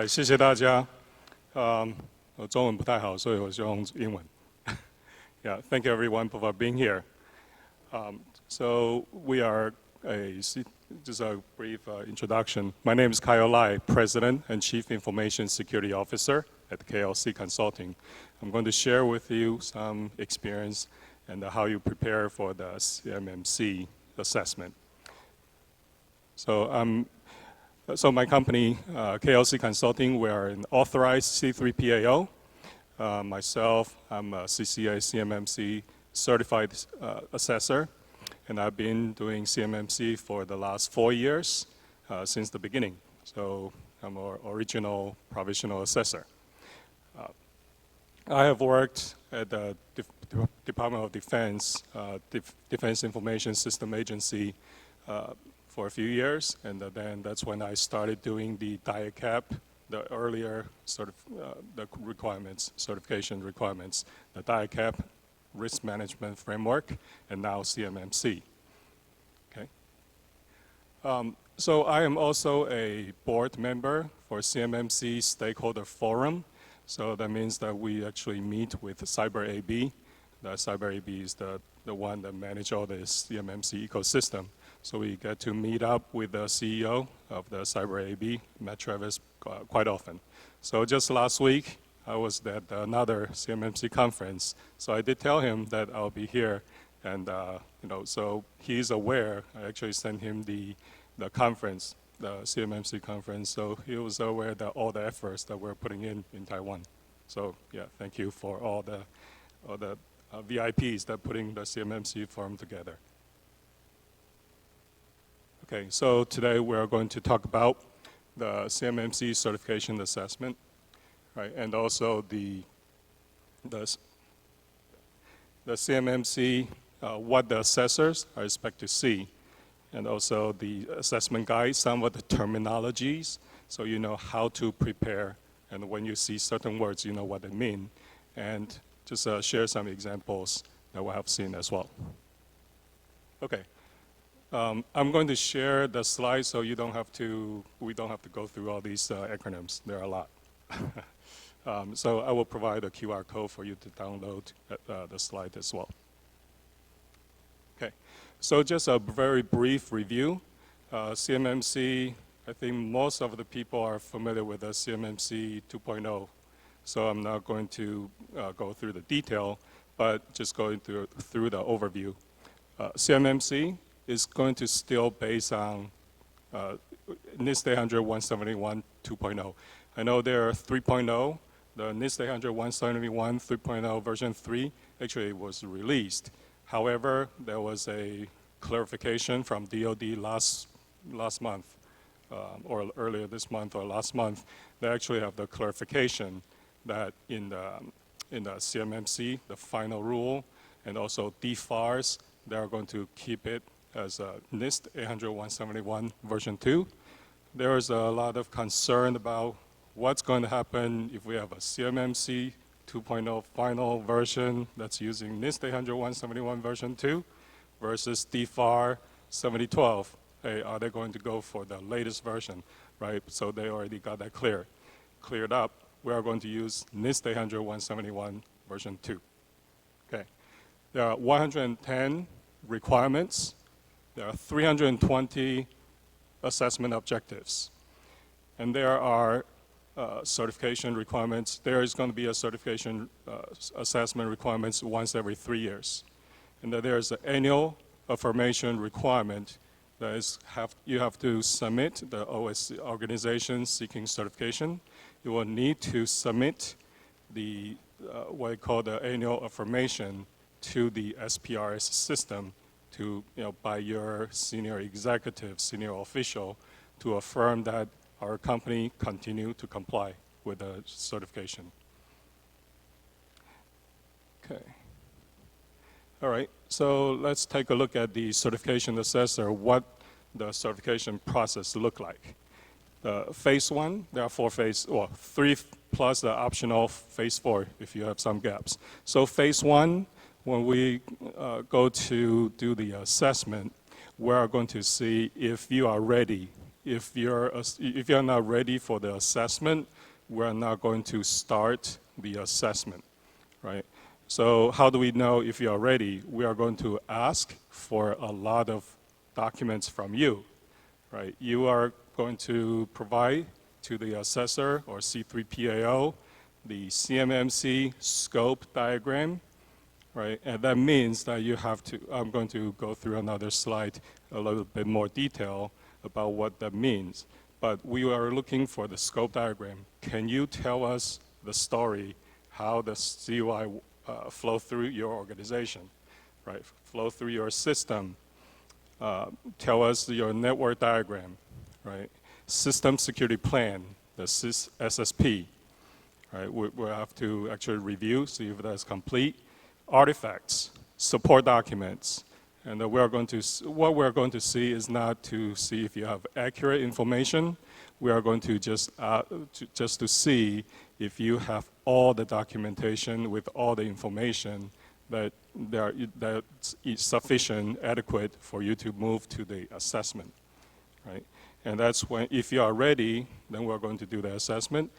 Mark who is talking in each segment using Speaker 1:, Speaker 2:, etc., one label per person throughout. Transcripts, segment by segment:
Speaker 1: 谢谢大家。我中文不太好，所以我就用英文。Yeah, thank you everyone for being here. So we are just a brief introduction. My name is Kyle Lai, President and Chief Information Security Officer at KLC Consulting. I'm going to share with you some experience and how you prepare for the CMMC assessment. So my company, KLC Consulting, we are an authorized C3PAO. Myself, I'm a CCA CMMC certified assessor, and I've been doing CMMC for the last 4 years since the beginning. So I'm an original provisional assessor. I have worked at the Department of Defense, Defense Information System Agency, for a few years, and then that's when I started doing the DIACAP, the earlier sort of the requirements, certification requirements, the DIACAP risk management framework, and now CMMC. Okay. So I am also a board member for CMMC Stakeholder Forum. So that means that we actually meet with Cyber AB. The Cyber AB is the one that manages all this CMMC ecosystem. So we get to meet up with the CEO of the Cyber AB, Matt Travis, quite often. So just last week, I was at another CMMC conference. So I did tell him that I'll be here, and so he's aware. I actually sent him the conference, the CMMC conference. So he was aware that all the efforts that we're putting in Taiwan. So yeah, thank you for all the VIPs that putting the CMMC forum together. Okay, so today we are going to talk about the CMMC certification assessment, right, and also the CMMC, what the assessors are expected to see, and also the assessment guide, some of the terminologies, so you know how to prepare, and when you see certain words, you know what they mean, and just share some examples that we have seen as well. Okay. I'm going to share the slides so we don't have to go through all these acronyms. There are a lot. So I will provide a QR code for you to download the slide as well. Okay, so just a very brief review. CMMC, I think most of the people are familiar with the CMMC 2.0. So I'm not going to go through the detail, but just going through the overview. CMMC is going to still based on NIST 800-171 2.0. I know there are 3.0. The NIST 800-171 3.0 version 3 actually was released. However, there was a clarification from DoD last month, or earlier this month or last month. They actually have the clarification that in the CMMC, the final rule, and also DFARS, they are going to keep it as NIST 800-171 version 2. There is a lot of concern about what's going to happen if we have a CMMC 2.0 final version that's using NIST 800-171 version 2 versus DFAR 7012. Hey, are they going to go for the latest version, right? So they already got that cleared up. We are going to use NIST 800-171 version 2. Okay. There are 110 requirements. There are 320 assessment objectives. And there are certification requirements. There is going to be a certification assessment requirements once every 3 years. And then there's an annual affirmation requirement that is you have to submit the OSC organization seeking certification. You will need to submit the what we call the annual affirmation to the SPRS system to, by your senior executive, senior official, to affirm that our company continue to comply with the certification. Okay. All right, so let's take a look at the certification assessor, what the certification process look like. Phase 1, there are 4 phases, or 3 plus the optional phase 4 if you have some gaps. So phase 1, when we go to do the assessment, we are going to see if you are ready if you're not ready for the assessment, we're not going to start the assessment, right? So how do we know if you are ready? We are going to ask for a lot of documents from you, right? You are going to provide to the assessor or C3PAO the CMMC scope diagram, right? And that means that you have to, I'm going to go through another slide, a little bit more detail about what that means. But we are looking for the scope diagram. Can you tell us the story, how the CUI flow through your organization, right? Flow through your system. Tell us your network diagram, right? System security plan, the SSP, right? We'll have to actually review, see if that's complete. Artifacts, support documents, and what we're going to see is not to see if you have accurate information. We are going to just to see if you have all the documentation with all the information that's sufficient, adequate for you to move to the assessment, right? And that's when, if you are ready, then we're going to do the assessment.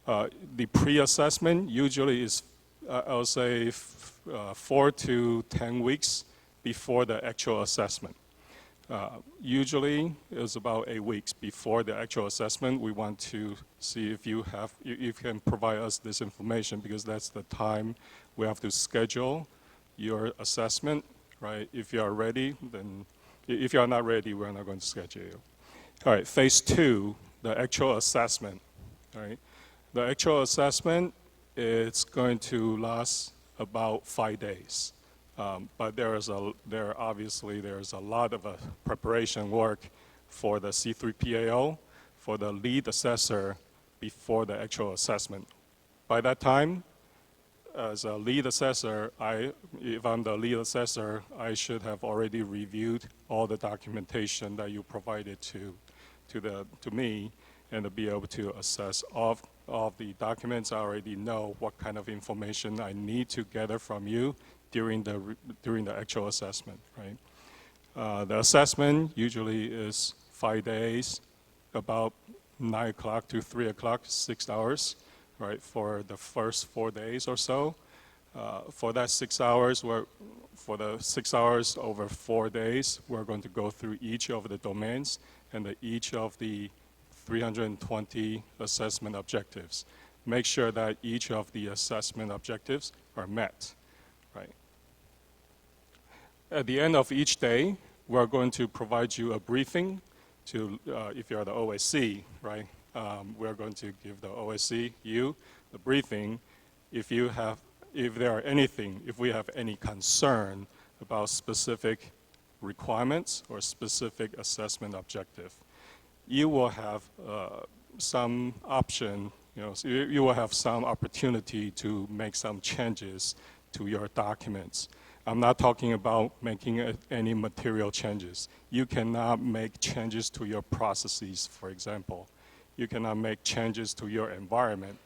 Speaker 1: The pre-assessment usually is, I'll say, 4 to 10 weeks before the actual assessment. Usually, it's about 8 weeks before the actual assessment. We want to see if you can provide us this information, because that's the time we have to schedule your assessment, right? If you are ready, then if you are not ready, we're not going to schedule you. All right, phase 2, the actual assessment, right? The actual assessment, it's going to last about 5 days. But obviously there's a lot of preparation work for the C3PAO, for the lead assessor before the actual assessment. By that time, as a lead assessor, if I'm the lead assessor, I should have already reviewed all the documentation that you provided to me, and to be able to assess all of the documents. I already know what kind of information I need to gather from you during the actual assessment, right? The assessment usually is 5 days, about 9 o'clock to 3 o'clock, 6 hours, right, for the first 4 days or so. For that 6 hours, for the 6 hours over 4 days, we're going to go through each of the domains and each of the 320 assessment objectives. Make sure that each of the assessment objectives are met, right? At the end of each day, we're going to provide you a briefing to, if you're the OSC, right? We're going to give the OSC, you, the briefing. If we have any concern about specific requirements or specific assessment objective, you will have some option, so you will have some opportunity to make some changes to your documents. I'm not talking about making any material changes. You cannot make changes to your processes, for example. You cannot make changes to your environment.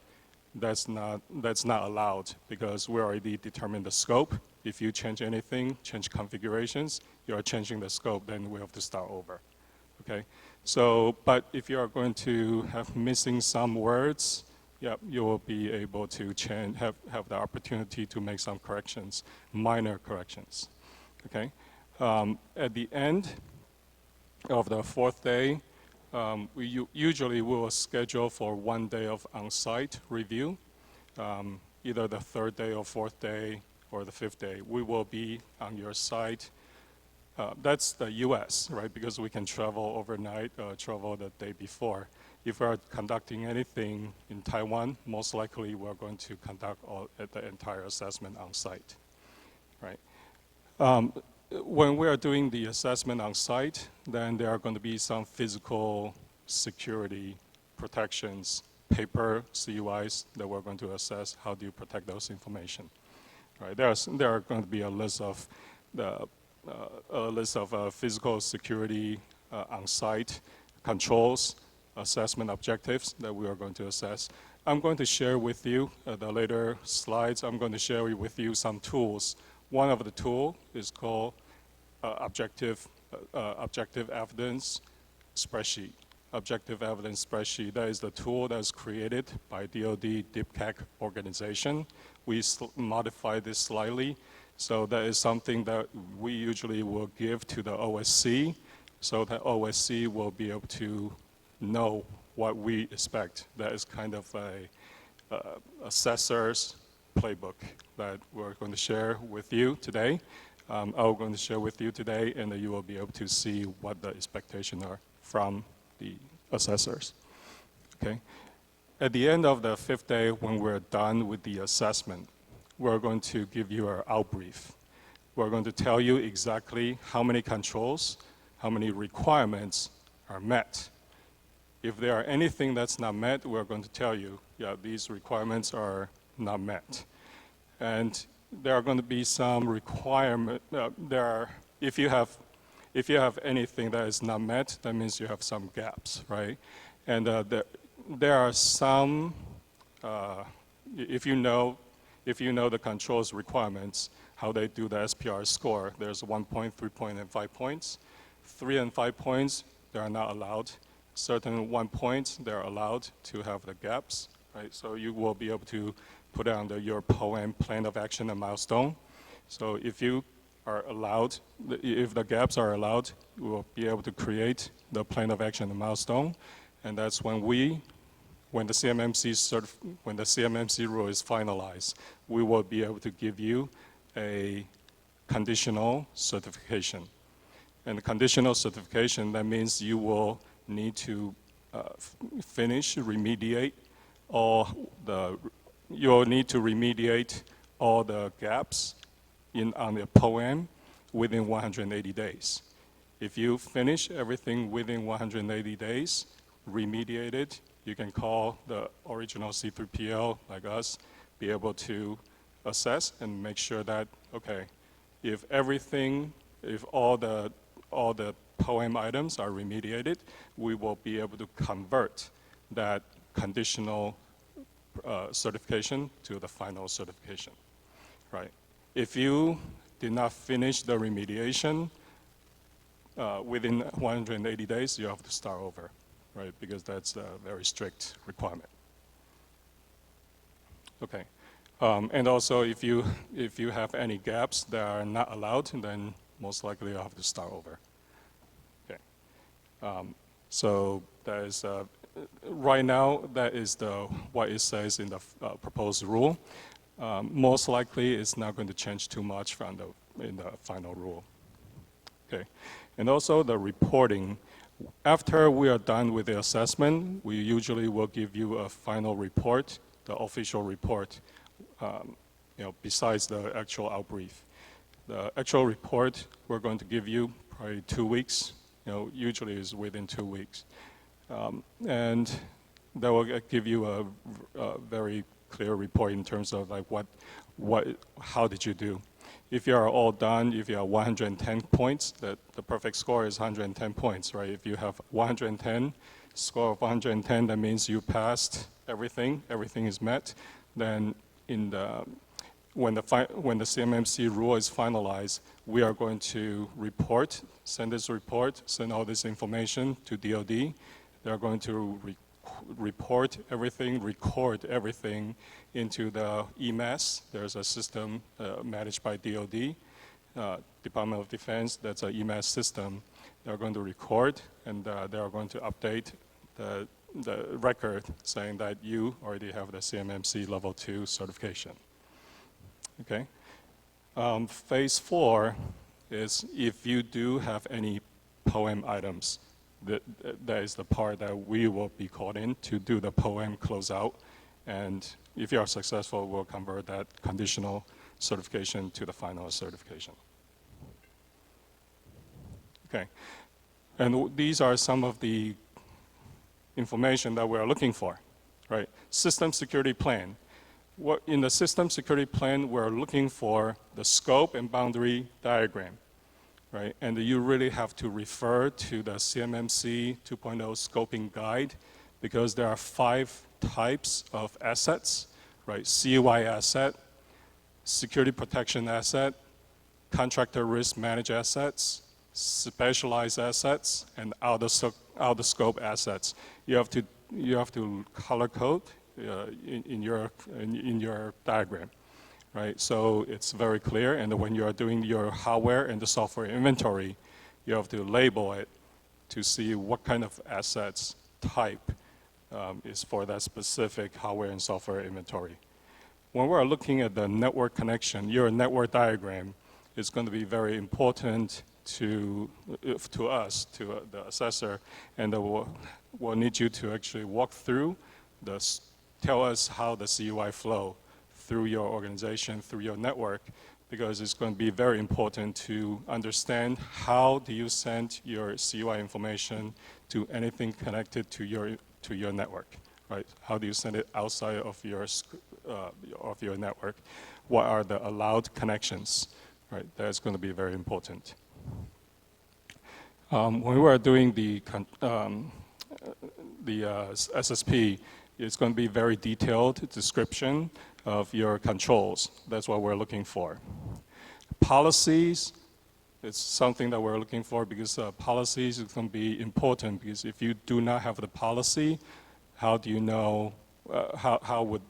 Speaker 1: That's not allowed, because we already determined the scope. If you change anything, change configurations, you are changing the scope, then we have to start over, okay? So, but if you are going to have missing some words, yeah, you will be able to have the opportunity to make some corrections, minor corrections, okay? At the end of the 4th day, we usually will schedule for 1 day of on-site review, either the 3rd day or 4th day or the 5th day. We will be on your site. That's the US, right? Because we can travel overnight, travel the day before. If we're conducting anything in Taiwan, most likely we're going to conduct the entire assessment on site, right? When we are doing the assessment on site, then there are going to be some physical security protections, paper CUIs that we're going to assess. How do you protect those information, right? There are going to be a list of physical security on-site controls, assessment objectives that we are going to assess. I'm going to share with you the later slides. I'm going to share with you some tools. One of the tool is called objective evidence spreadsheet. objective evidence spreadsheet. That is the tool that's created by DoD DIPCAC organization. We modified this slightly. So that is something that we usually will give to the OSC, so that OSC will be able to know what we expect. That is kind of a assessor's playbook that we're going to share with you today. I'm going to share with you today, and then you will be able to see what the expectations are from the assessors. Okay. At the end of the 5th day, when we're done with the assessment, we're going to give you our outbrief. We're going to tell you exactly how many controls, how many requirements are met. If there are anything that's not met, we're going to tell you, yeah, these requirements are not met. And there are going to be some requirement, if you have anything that is not met, that means you have some gaps, right? And there are some, if you know the controls requirements, how they do the SPR score, there's 1 point, 3 point, and 5 points. 3 and 5 points, they are not allowed. Certain 1 points, they're allowed to have the gaps, right? So you will be able to put it under your POEM, plan of action and milestone. So if you are allowed, if the gaps are allowed, we will be able to create the plan of action and milestone. And that's when the CMMC rule is finalized, we will be able to give you a conditional certification. And the conditional certification, that means you will need to remediate all the gaps on the POEM within 180 days. If you finish everything within 180 days, remediate it, you can call the original C3PAO, like us, be able to assess and make sure that, okay, if all the POEM items are remediated, we will be able to convert that conditional certification to the final certification, right? If you did not finish the remediation within 180 days, you have to start over, right? Because that's a very strict requirement. Okay, and also if you have any gaps that are not allowed, then most likely you have to start over. Okay, so that is right now that is what it says in the proposed rule. Most likely it's not going to change too much in the final rule. Okay, and also the reporting. After we are done with the assessment, we usually will give you a final report, the official report, besides the actual outbrief. The actual report we're going to give you probably 2 weeks, usually is within 2 weeks. And that will give you a very clear report in terms of like how did you do. If you are all done, if you have 110 points, the perfect score is 110 points, right? If you have 110, score of 110, that means you passed everything is met. Then when the CMMC rule is finalized, we are going to send all this information to DoD. They're going to record everything into the EMAS. There's a system managed by DoD, Department of Defense. That's an EMAS system. They're going to record, and they are going to update the record saying that you already have the CMMC Level 2 certification. Okay. Phase 4 is if you do have any POEM items. That is the part that we will be called in to do the POEM closeout. And if you are successful, we'll convert that conditional certification to the final certification. Okay. And these are some of the information that we're looking for, right? System security plan. In the system security plan, we're looking for the scope and boundary diagram. Right? And you really have to refer to the CMMC 2.0 scoping guide because there are 5 types of assets, right? CUI asset, security protection asset, contractor risk managed assets, specialized assets, and out-of-scope assets. You have to color code in your diagram, right? So it's very clear, and when you are doing your hardware and the software inventory, you have to label it to see what kind of assets type is for that specific hardware and software inventory. When we're looking at the network connection, your network diagram is going to be very important to us, to the assessor, and we'll need you to actually walk through tell us how the CUI flow through your organization, through your network, because it's going to be very important to understand how do you send your CUI information to anything connected to your network, right? How do you send it outside of your network? What are the allowed connections, right? That's going to be very important. When we are doing the SSP, it's going to be very detailed description of your controls. That's what we're looking for. Policies, it's something that we're looking for because policies is going to be important, because if you do not have the policy, how do you know, how would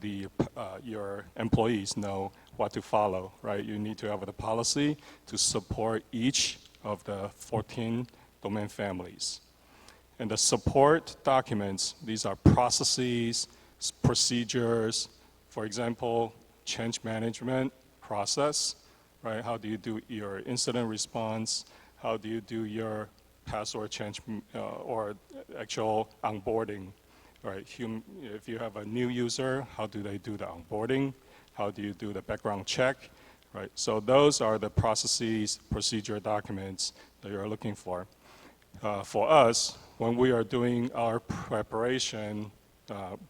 Speaker 1: your employees know what to follow, right? You need to have the policy to support each of the 14 domain families. And the support documents, these are processes, procedures, for example, change management process, right? How do you do your incident response? How do you do your password change or actual onboarding, right? If you have a new user, how do they do the onboarding? How do you do the background check, right? So those are the processes, procedure documents that you're looking for. For us, when we are doing our preparation,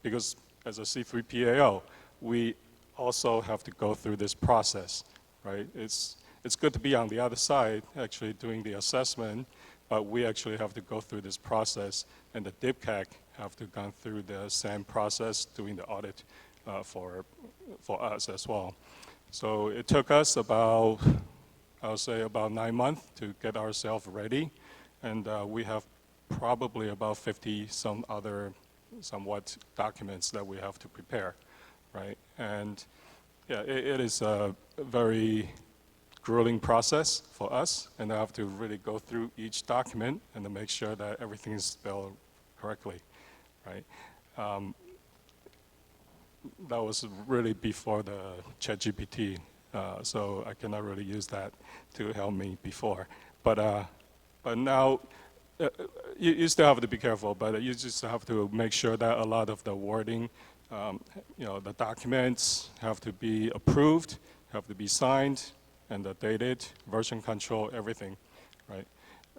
Speaker 1: because as a C3PAO, we also have to go through this process, right? It's good to be on the other side, actually doing the assessment, but we actually have to go through this process, and the DIPCAC have to go through the same process, doing the audit for us as well. So it took us about, I'll say about 9 months to get ourselves ready, and we have probably about 50 some other somewhat documents that we have to prepare, right? And yeah, it is a very grueling process for us, and I have to really go through each document and to make sure that everything is spelled correctly, right? That was really before the ChatGPT, so I cannot really use that to help me before. But now, you still have to be careful, but you just have to make sure that a lot of the wording, the documents have to be approved, have to be signed, and dated, version control, everything, right?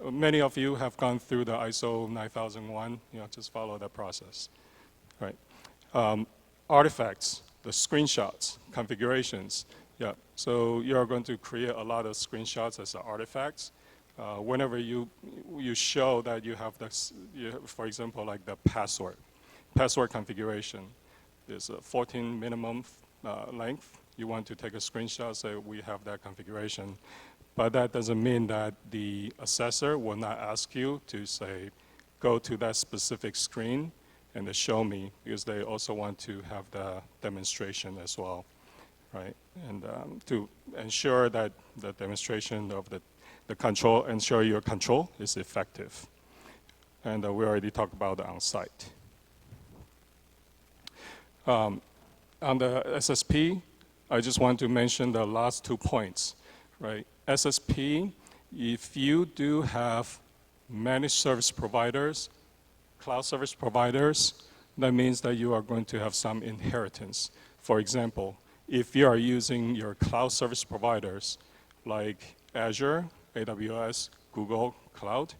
Speaker 1: Many of you have gone through the ISO 9001, just follow that process, right? Artifacts, the screenshots, configurations, yeah. So you're going to create a lot of screenshots as artifacts. Whenever you show that you have this, for example, like the password configuration, there's a 14 minimum length. You want to take a screenshot, say we have that configuration. But that doesn't mean that the assessor will not ask you to say, go to that specific screen and to show me, because they also want to have the demonstration as well, right? And to ensure that the demonstration of the control, ensure your control is effective. And we already talked about the on-site. On the SSP, I just want to mention the last 2 points, right? SSP, if you do have managed service providers, cloud service providers, that means that you are going to have some inheritance. For example, if you are using your cloud service providers like Azure, AWS, Google Cloud,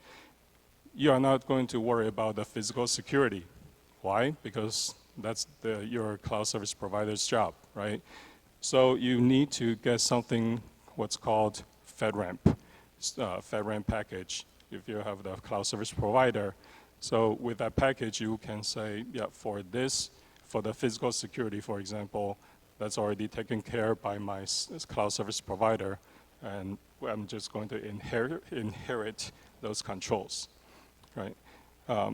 Speaker 1: you are not going to worry about the physical security. Why? Because that's your cloud service provider's job, right? So you need to get something, what's called FedRAMP, FedRAMP package, if you have the cloud service provider. So with that package, you can say, yeah, for the physical security, for example, that's already taken care by my cloud service provider, and I'm just going to inherit those controls, right?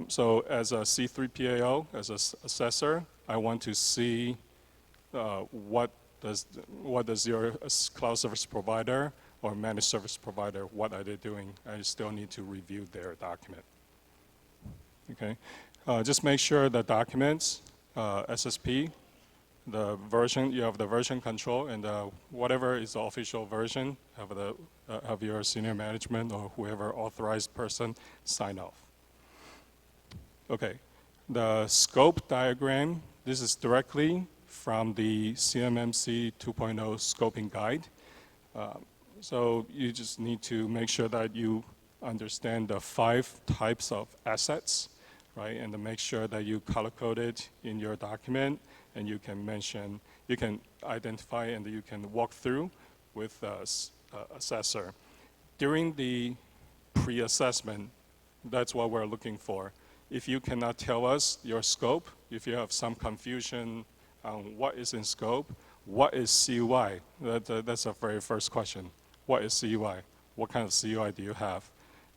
Speaker 1: So as a C3PAO, as an assessor, I want to see what does your cloud service provider or managed service provider, what are they doing? I still need to review their document. Okay, just make sure the documents, SSP, the version, you have the version control, and whatever is the official version, have your senior management or whoever authorized person sign off. Okay, the scope diagram, this is directly from the CMMC 2.0 scoping guide. So you just need to make sure that you understand the 5 types of assets, right? And to make sure that you color code it in your document, and you can mention, you can identify, and you can walk through with the assessor. During the pre-assessment, that's what we're looking for. If you cannot tell us your scope, if you have some confusion on what is in scope, what is CUI? That's the very first question. What is CUI? What kind of CUI do you have?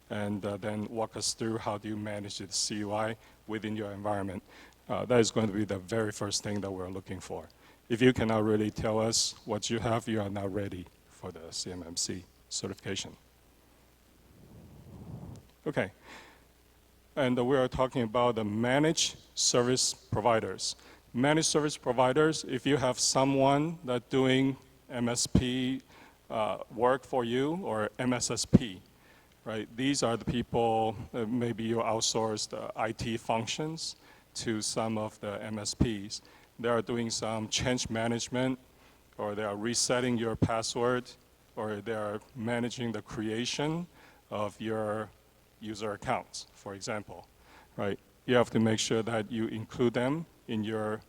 Speaker 1: And then walk us through how do you manage the CUI within your environment. That is going to be the very first thing that we're looking for. If you cannot really tell us what you have, you are not ready for the CMMC certification. Okay. And we are talking about the managed service providers. Managed service providers, if you have someone that's doing MSP work for you, or MSSP, right? These are the people, maybe you outsource the IT functions to some of the MSPs. They are doing some change management, or they are resetting your password, or they are managing the creation of your user accounts, for example, right? You have to make sure that you include them in your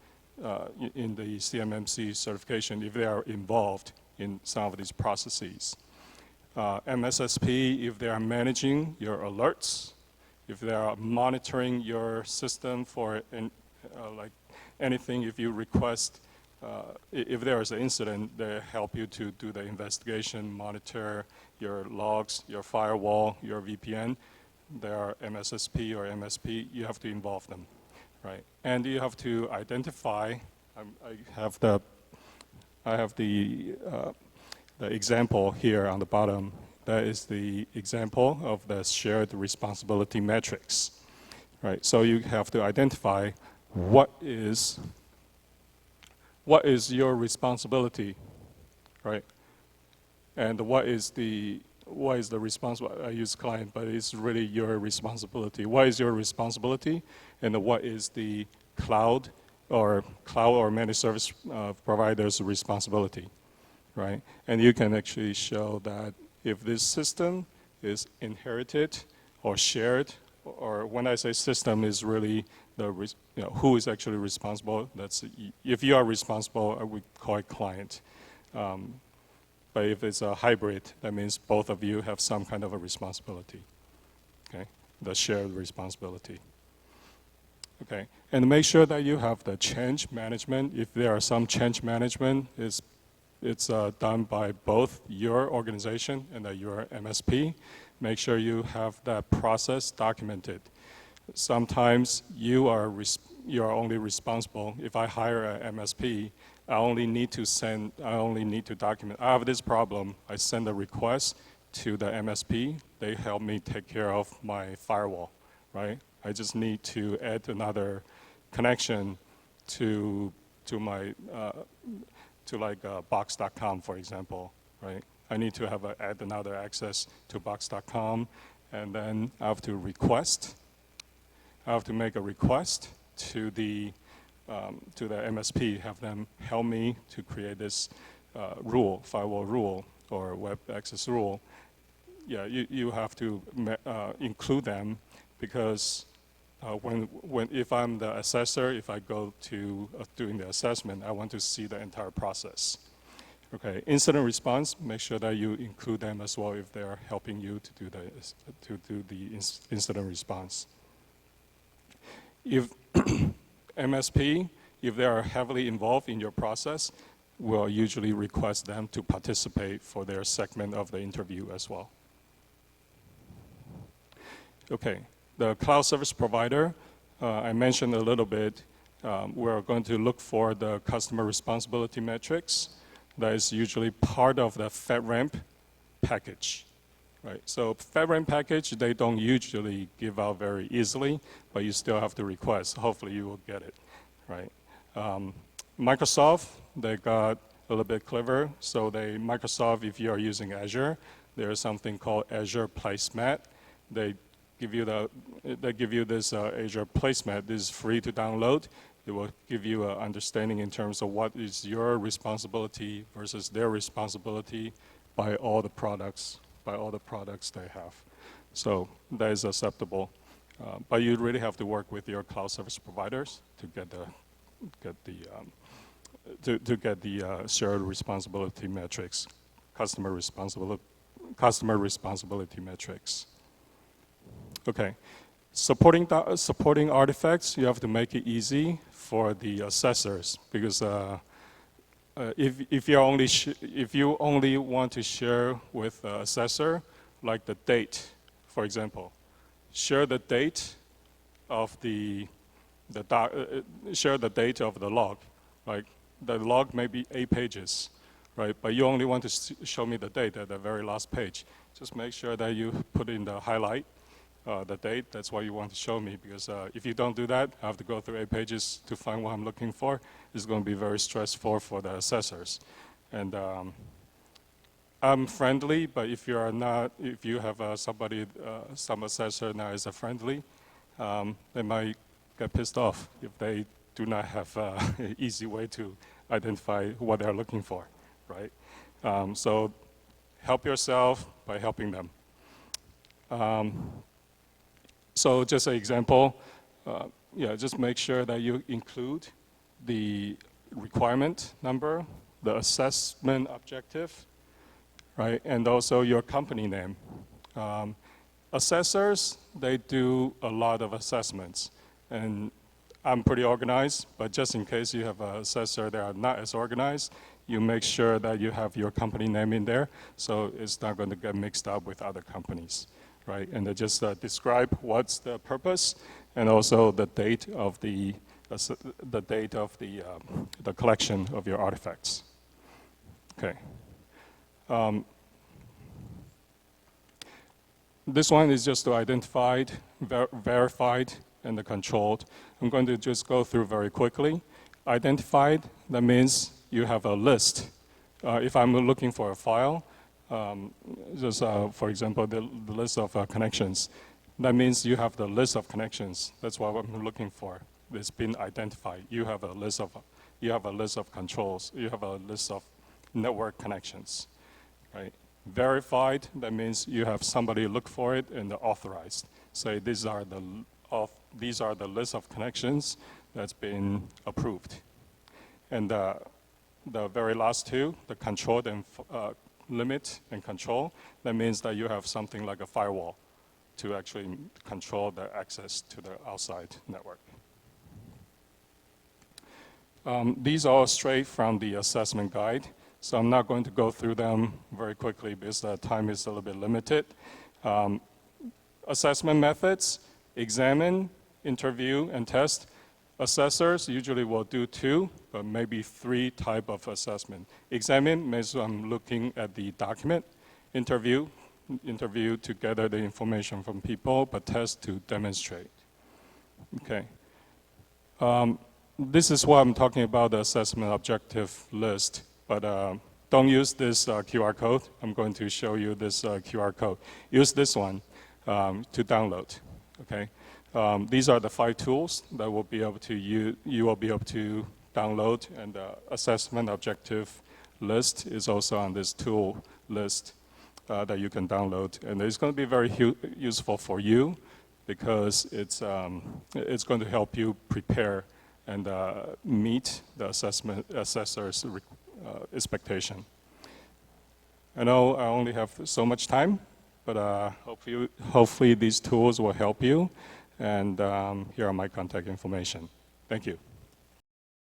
Speaker 1: in the CMMC certification if they are involved in some of these processes. MSSP, if they are managing your alerts, if they are monitoring your system for like anything, if you request, if there is an incident, they help you to do the investigation, monitor your logs, your firewall, your VPN. They are MSSP or MSP, you have to involve them, right? And you have to identify, I have the example here on the bottom. That is the example of the shared responsibility matrix, right? So you have to identify what is your responsibility, right? And what is the responsibility? I use client, but it's really your responsibility. What is your responsibility, and what is the cloud or managed service provider's responsibility, right? And you can actually show that if this system is inherited or shared, or when I say system, is really who is actually responsible. That's if you are responsible, I would call it client. But if it's a hybrid, that means both of you have some kind of a responsibility, okay? The shared responsibility. Okay, and make sure that you have the change management. If there are some change management, it's done by both your organization and your MSP. Make sure you have that process documented. Sometimes you are only responsible. If I hire an MSP, I only need to document. I have this problem. I send a request to the MSP. They help me take care of my firewall, right? I just need to add another connection to my to like box.com, for example, right? I need to have add another access to box.com, and then I have to request. I have to make a request to the MSP, have them help me to create this rule, firewall rule or web access rule. Yeah, you have to include them, because if I'm the assessor, if I go to doing the assessment, I want to see the entire process. Okay, incident response, make sure that you include them as well if they are helping you to do the incident response. If MSP, if they are heavily involved in your process, will usually request them to participate for their segment of the interview as well. Okay, the cloud service provider, I mentioned a little bit, we're going to look for the customer responsibility metrics. That is usually part of the FedRAMP package, right? So FedRAMP package, they don't usually give out very easily, but you still have to request. Hopefully you will get it, right? Microsoft, they got a little bit clever. So Microsoft, if you are using Azure, there is something called Azure Placemat. They give you this Azure Placemat. This is free to download. It will give you an understanding in terms of what is your responsibility versus their responsibility by all the products they have. So that is acceptable. But you really have to work with your cloud service providers to get the shared responsibility metrics, customer responsibility metrics. Okay, supporting artifacts, you have to make it easy for the assessors, because if you only want to share with the assessor, like the date, for example, share the date of share the date of the log. Like the log may be 8 pages, right? But you only want to show me the date at the very last page. Just make sure that you put in the highlight, the date. That's what you want to show me, because if you don't do that, I have to go through 8 pages to find what I'm looking for. It's going to be very stressful for the assessors. And I'm friendly, but if you are not, if you have some assessor now is a friendly, they might get pissed off if they do not have an easy way to identify what they're looking for, right? So help yourself by helping them. So just an example, just make sure that you include the requirement number, the assessment objective, right? And also your company name. Assessors, they do a lot of assessments. And I'm pretty organized, but just in case you have an assessor that are not as organized, you make sure that you have your company name in there, so it's not going to get mixed up with other companies, right? And they just describe what's the purpose, and also the date of the collection of your artifacts. Okay. This one is just to identified, verified, and the controlled. I'm going to just go through very quickly. Identified, that means you have a list. If I'm looking for a file, for example, the list of connections, that means you have the list of connections. That's what I'm looking for. It's been identified. You have a list of controls. You have a list of network connections, right? Verified, that means you have somebody look for it and authorized. Say these are the list of connections that's been approved. And the very last two, the controlled and limit and control, that means that you have something like a firewall to actually control the access to the outside network. These are straight from the assessment guide, so I'm not going to go through them very quickly because the time is a little bit limited. Assessment methods: examine, interview, and test. Assessors usually will do 2, but maybe 3 type of assessment. Examine means I'm looking at the document. Interview to gather the information from people, but test to demonstrate. Okay. This is what I'm talking about, the assessment objective list, but don't use this QR code. I'm going to show you this QR code. Use this one to download, okay? These are the 5 tools that will be able to you will be able to download, and the assessment objective list is also on this tool list that you can download. And it's going to be very useful for you because it's going to help you prepare and meet the assessor's expectation. I know I only have so much time, but hopefully these tools will help you. And here are my contact information. Thank you.